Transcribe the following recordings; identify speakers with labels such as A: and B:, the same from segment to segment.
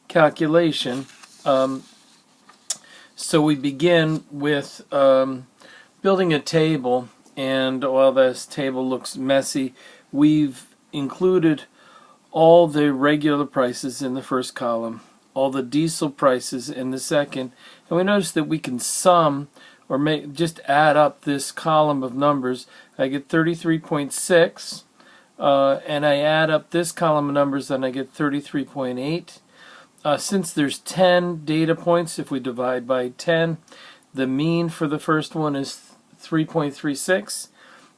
A: calculation. So we begin with building a table, and while this table looks messy, we've included all the regular prices in the first column, all the diesel prices in the second, and we notice that we can sum or just add up this column of numbers. I get 33.6, and I add up this column of numbers and I get 33.8. Since there's 10 data points, if we divide by 10, the mean for the first one is 3.36.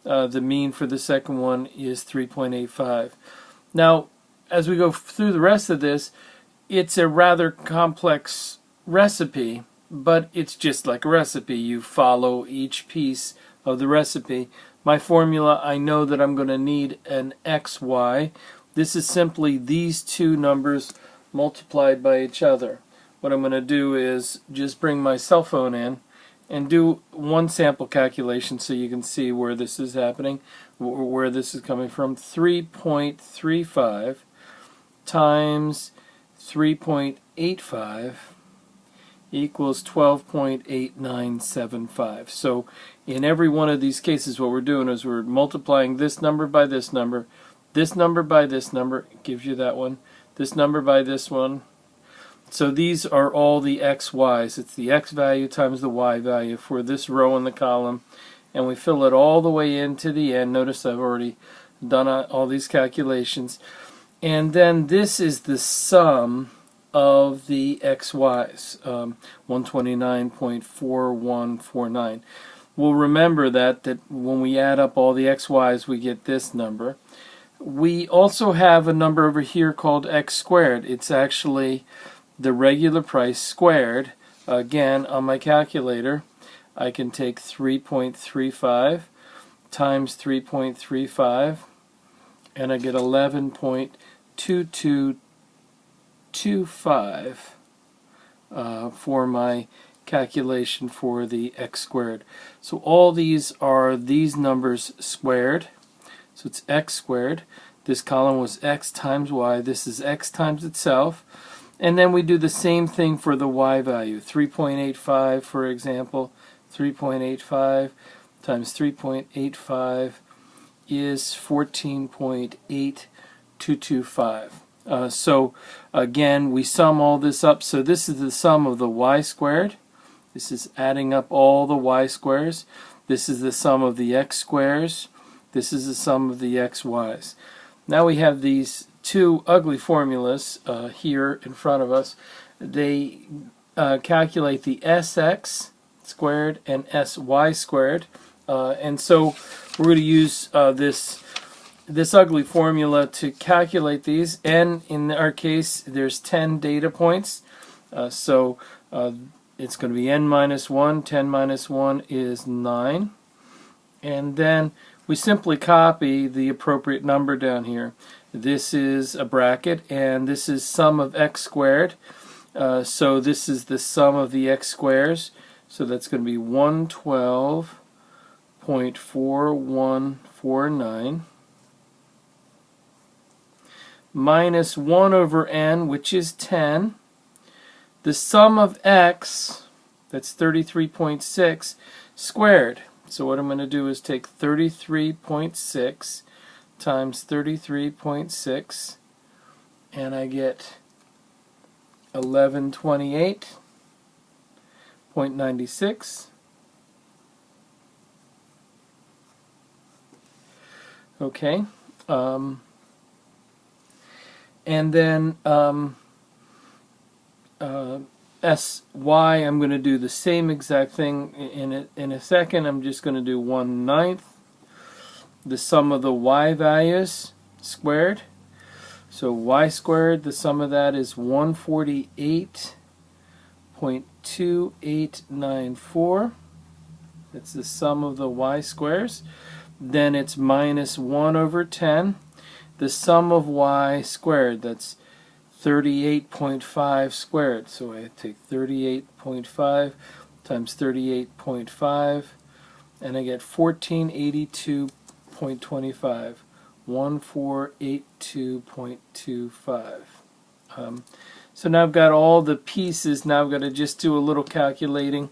A: The mean for the second one is 3.85. Now, as we go through the rest of this, it's a rather complex recipe, but it's just like a recipe. You follow each piece of the recipe. My formula, I know that I'm going to need an XY. This is simply these two numbers multiplied by each other. What I'm going to do is just bring my cell phone in and do one sample calculation so you can see where this is happening, where this is coming from. 3.35 times 3.85 equals 12.8975. So in every one of these cases, what we're doing is we're multiplying this number by this number by this number, it gives you that one, this number by this one. So these are all the XY's. It's the X value times the Y value for this row in the column, and we fill it all the way into the end. Notice I've already done all these calculations. And then this is the sum of the XY's, 129.4149. We'll remember that when we add up all the XY's, we get this number. We also have a number over here called X squared. It's actually the regular price squared. Again, on my calculator, I can take 3.35 times 3.35, and I get 11.2225 for my calculation for the X squared. So all these are these numbers squared. So it's X squared. This column was X times Y. This is X times itself. And then we do the same thing for the Y value. 3.85, for example. 3.85 times 3.85 is 14.8225. So again, we sum all this up. So this is the sum of the Y squared. This is adding up all the Y squares. This is the sum of the X squares. This is the sum of the XY's. Now we have these two ugly formulas here in front of us. They calculate the SX squared and SY squared. And so we're going to use this ugly formula to calculate these. And in our case, there's 10 data points. So it's going to be n minus 1. 10 minus 1 is 9. And then we simply copy the appropriate number down here. This is a bracket, and this is sum of x squared. So this is the sum of the x squares. So that's going to be 112.4149 minus 1 over n, which is 10. The sum of x, that's 33.6, squared. So what I'm going to do is take 33.6 times 33.6, and I get 1128.96. Okay. And then SY, I'm going to do the same exact thing in a second. I'm just going to do 1/9 the sum of the Y values squared. So Y squared, the sum of that is 148.2894. That's the sum of the Y squares. Then it's minus 1 over 10. The sum of Y squared, that's 38.5 squared. So I take 38.5 times 38.5, and I get 1482.25. 1482.25. So now I've got all the pieces. Now I've got to just do a little calculating.